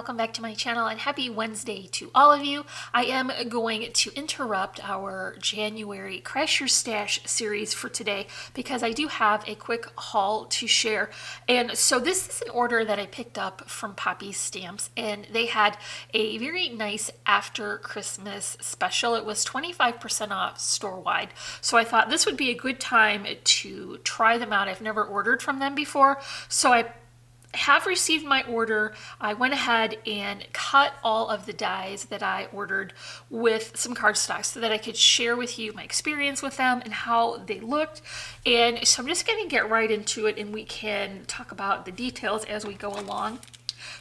welcome back to my channel, and happy Wednesday to all of you. I am going to interrupt our January Crash Your Stash series for today because I do have a quick haul to share. And so this is an order that I picked up from Poppy's Stamps, and they had a very nice after Christmas special. It was 25% off store-wide. So I thought this would be a good time to try them out. I've never ordered from them before, so I have received my order. I went ahead and cut all of the dies that I ordered with some cardstock so that I could share with you my experience with them and how they looked. And so I'm just going to get right into it, and we can talk about the details as we go along.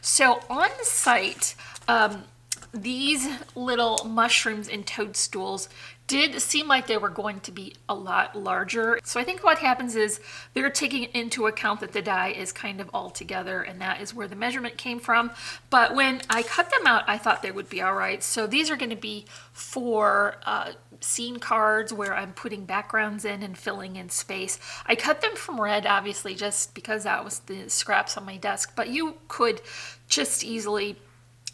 So on the site, these little mushrooms and toadstools did seem like they were going to be a lot larger. So I think what happens is they're taking into account that the die is kind of all together, and that is where the measurement came from. But when I cut them out, I thought they would be all right. So these are going to be for scene cards where I'm putting backgrounds in and filling in space. I cut them from red, obviously, just because that was the scraps on my desk, but you could just easily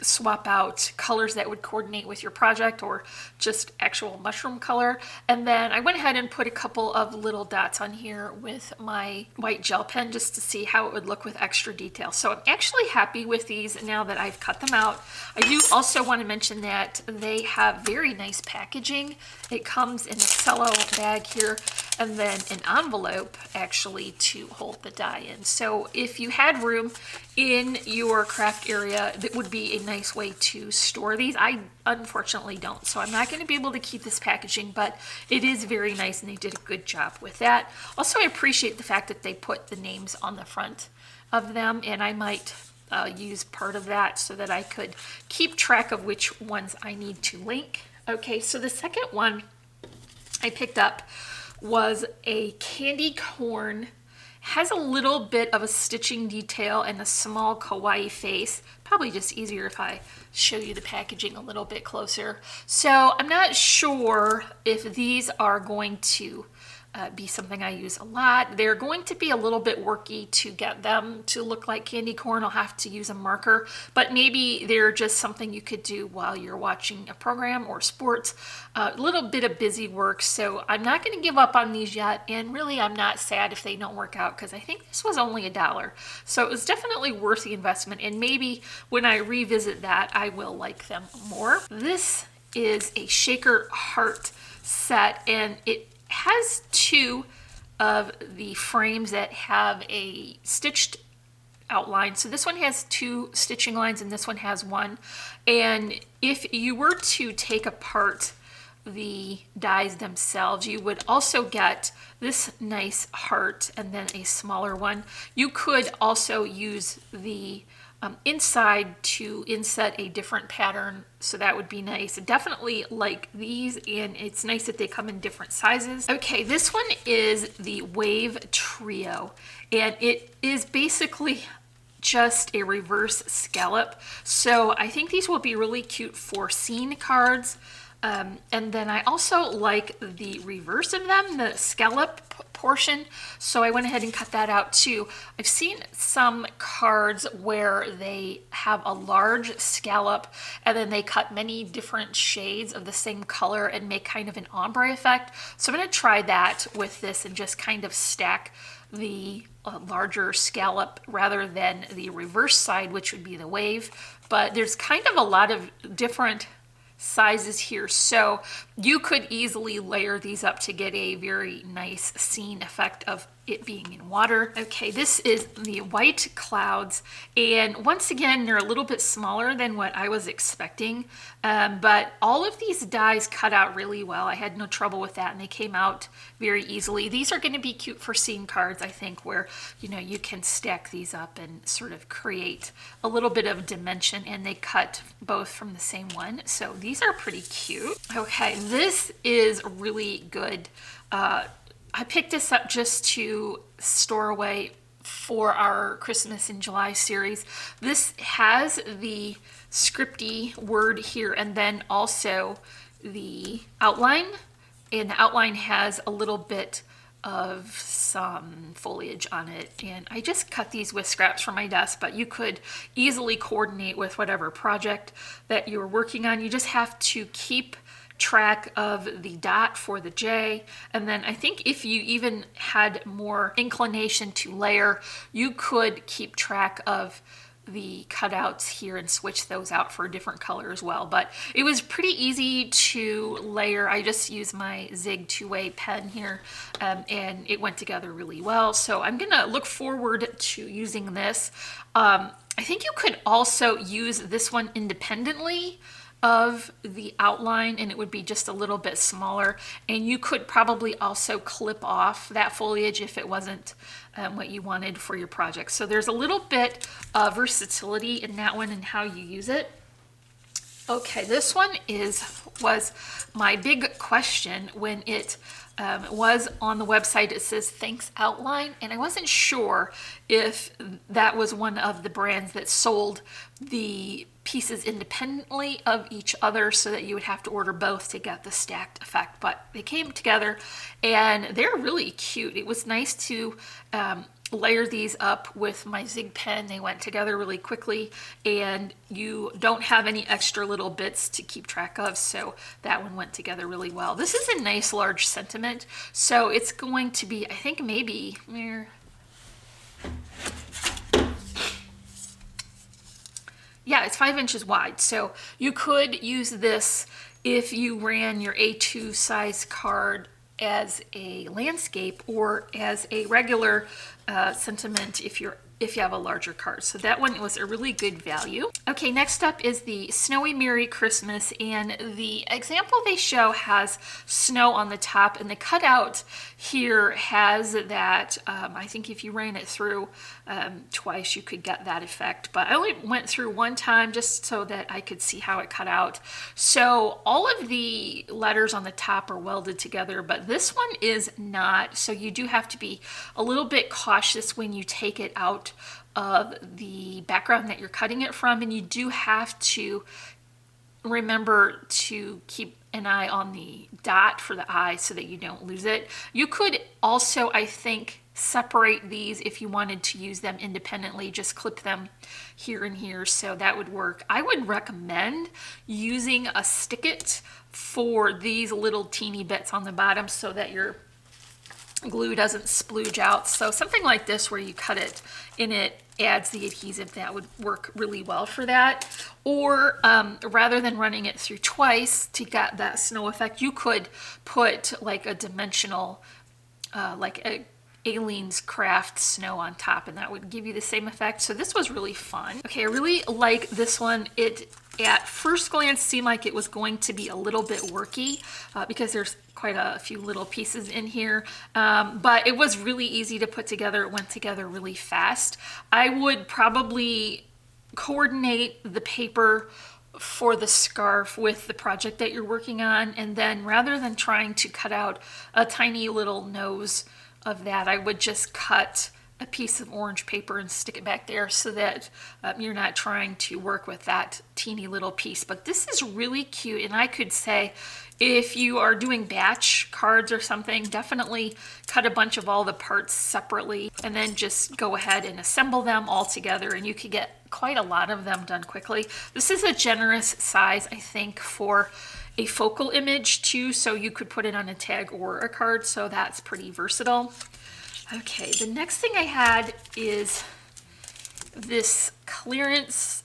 swap out colors that would coordinate with your project or just actual mushroom color. And then I went ahead and put a couple of little dots on here with my white gel pen just to see how it would look with extra detail. So I'm actually happy with these now that I've cut them out. I do also want to mention that they have very nice packaging. It comes in a cello bag here and then an envelope actually to hold the die in. So if you had room in your craft area, that would be a nice way to store these. I unfortunately don't, so I'm not going to be able to keep this packaging, but it is very nice and they did a good job with that. Also, I appreciate the fact that they put the names on the front of them, and I might use part of that so that I could keep track of which ones I need to link. Okay, so the second one I picked up was a candy corn. Has a little bit of a stitching detail and a small kawaii face. Probably just easier if I show you the packaging a little bit closer. So I'm not sure if these are going to be something I use a lot. They're going to be a little bit worky to get them to look like candy corn. I'll have to use a marker, but maybe they're just something you could do while you're watching a program or sports. A little bit of busy work, so I'm not going to give up on these yet, and really I'm not sad if they don't work out because I think this was only $1. So it was definitely worth the investment, and maybe when I revisit that I will like them more. This is a shaker heart set, and it has two of the frames that have a stitched outline. So this one has two stitching lines and this one has one. And if you were to take apart the dies themselves, you would also get this nice heart and then a smaller one. You could also use the inside to inset a different pattern, so that would be nice. Definitely like these, and it's nice that they come in different sizes. Okay, this one is the Wave Trio, and it is basically just a reverse scallop. So I think these will be really cute for scene cards. And then I also like the reverse of them, the scallop portion, so I went ahead and cut that out too. I've seen some cards where they have a large scallop and then they cut many different shades of the same color and make kind of an ombre effect. So I'm going to try that with this and just kind of stack the larger scallop rather than the reverse side, which would be the wave. But there's kind of a lot of different sizes here, so you could easily layer these up to get a very nice scene effect of it being in water. Okay, this is the White Clouds, and once again they're a little bit smaller than what I was expecting, but all of these dies cut out really well. I had no trouble with that, and they came out very easily. These are going to be cute for scene cards, I think, where you can stack these up and sort of create a little bit of dimension, and they cut both from the same one, so these are pretty cute. Okay, this is really good. I picked this up just to store away for our Christmas in July series. This has the scripty word here and then also the outline, and the outline has a little bit of some foliage on it, and I just cut these with scraps from my desk, but you could easily coordinate with whatever project that you're working on. You just have to keep track of the dot for the J, and then I think if you even had more inclination to layer, you could keep track of the cutouts here and switch those out for a different color as well. But it was pretty easy to layer. I just used my Zig two-way pen here, and it went together really well. So I'm gonna look forward to using this. I think you could also use this one independently of the outline, and it would be just a little bit smaller, and you could probably also clip off that foliage if it wasn't what you wanted for your project. So there's a little bit of versatility in that one and how you use it. Okay, this one was my big question when it was on the website. It says thanks outline, and I wasn't sure if that was one of the brands that sold the pieces independently of each other so that you would have to order both to get the stacked effect, but they came together and they're really cute. It was nice to layer these up with my Zig pen. They went together really quickly, and you don't have any extra little bits to keep track of, so that one went together really well. This is a nice large sentiment, so it's going to be, I think, maybe yeah, it's 5 inches wide. So you could use this if you ran your A2 size card as a landscape or as a regular sentiment if you have a larger card. So that one was a really good value. Okay, next up is the Snowy Merry Christmas, and the example they show has snow on the top, and the cutout here has that, I think if you ran it through twice you could get that effect, but I only went through one time just so that I could see how it cut out. So all of the letters on the top are welded together, but this one is not, so you do have to be a little bit cautious when you take it out of the background that you're cutting it from, and you do have to remember to keep an eye on the dot for the eye so that you don't lose it. You could also, I think, separate these if you wanted to use them independently, just clip them here and here, so that would work. I would recommend using a stick-it for these little teeny bits on the bottom so that your glue doesn't splooge out. So something like this where you cut it and it adds the adhesive, that would work really well for that. Or rather than running it through twice to get that snow effect, you could put like a dimensional, like a Aleene's Craft snow on top, and that would give you the same effect. So this was really fun. Okay, I really like this one. It at first glance seemed like it was going to be a little bit worky because there's quite a few little pieces in here, but it was really easy to put together. It went together really fast. I would probably coordinate the paper for the scarf with the project that you're working on, and then rather than trying to cut out a tiny little nose of that, I would just cut a piece of orange paper and stick it back there so that you're not trying to work with that teeny little piece. But this is really cute, and I could say if you are doing batch cards or something, definitely cut a bunch of all the parts separately and then just go ahead and assemble them all together, and you could get quite a lot of them done quickly. This is a generous size, I think, for a focal image too, so you could put it on a tag or a card, so that's pretty versatile. Okay, the next thing I had is this clearance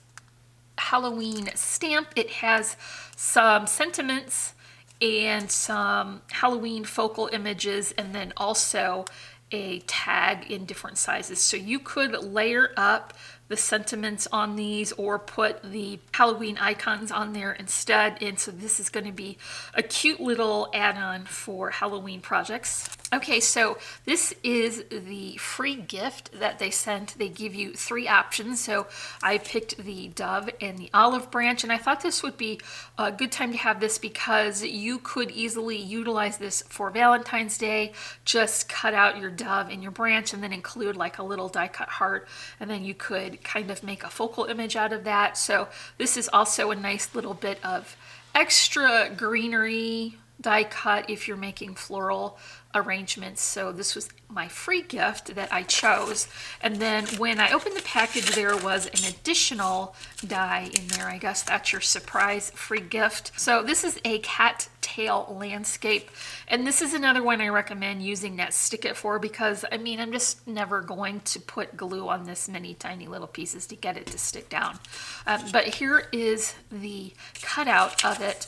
Halloween stamp. It has some sentiments and some Halloween focal images, and then also a tag in different sizes. So you could layer up the sentiments on these or put the Halloween icons on there instead. And so this is going to be a cute little add-on for Halloween projects. Okay, so this is the free gift that they sent. They give you 3 options. So I picked the dove and the olive branch, and I thought this would be a good time to have this because you could easily utilize this for Valentine's Day. Just cut out your dove and your branch and then include like a little die cut heart, and then you could kind of make a focal image out of that. So this is also a nice little bit of extra greenery die cut if you're making floral arrangements. So this was my free gift that I chose. And then when I opened the package, there was an additional die in there. I guess that's your surprise free gift. So this is a cat tail landscape. And this is another one I recommend using that Stick It for, because I mean, I'm just never going to put glue on this many tiny little pieces to get it to stick down. But here is the cutout of it.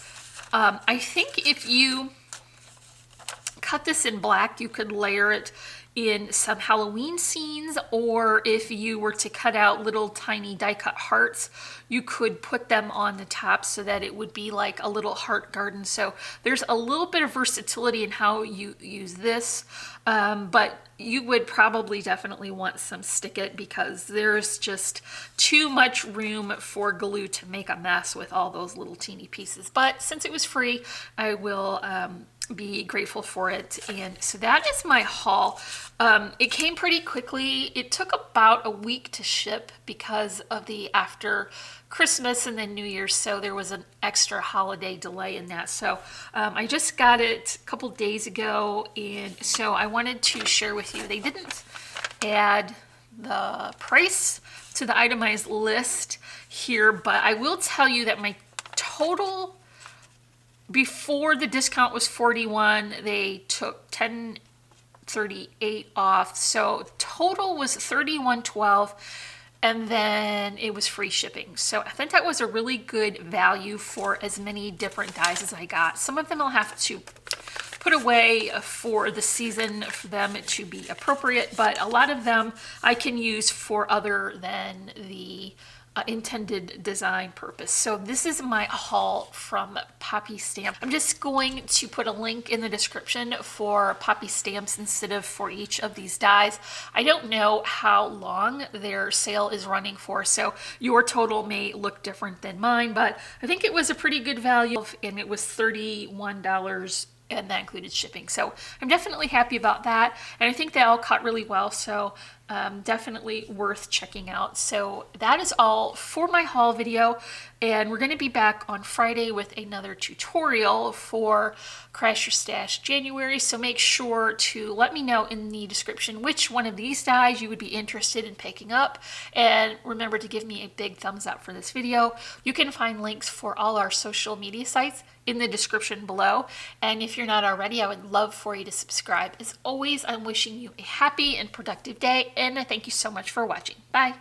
I think if you cut this in black, you could layer it in some Halloween scenes, or if you were to cut out little tiny die cut hearts, you could put them on the top so that it would be like a little heart garden. So there's a little bit of versatility in how you use this, but you would probably definitely want some Stick It, because there's just too much room for glue to make a mess with all those little teeny pieces. But since it was free, I will be grateful for it. And so that is my haul. It came pretty quickly. It took about a week to ship because of the after Christmas and then New Year's, so there was an extra holiday delay in that. So I just got it a couple days ago, and so I wanted to share with you. They didn't add the price to the itemized list here, but I will tell you that my total before the discount was $41, they took $10.38 off, so total was $31.12, and then it was free shipping. So I think that was a really good value for as many different dies as I got. Some of them I'll have to put away for the season for them to be appropriate, but a lot of them I can use for other than the intended design purpose. So this is my haul from Poppy Stamp. I'm just going to put a link in the description for Poppy Stamps instead of for each of these dies. I don't know how long their sale is running for, so your total may look different than mine, but I think it was a pretty good value, and it was $31, and that included shipping. So I'm definitely happy about that. And I think they all cut really well. So definitely worth checking out. So that is all for my haul video. And we're going to be back on Friday with another tutorial for Crash Your Stash January. So make sure to let me know in the description which one of these dies you would be interested in picking up. And remember to give me a big thumbs up for this video. You can find links for all our social media sites in the description below. And if you're not already, I would love for you to subscribe. As always, I'm wishing you a happy and productive day, and I thank you so much for watching. Bye.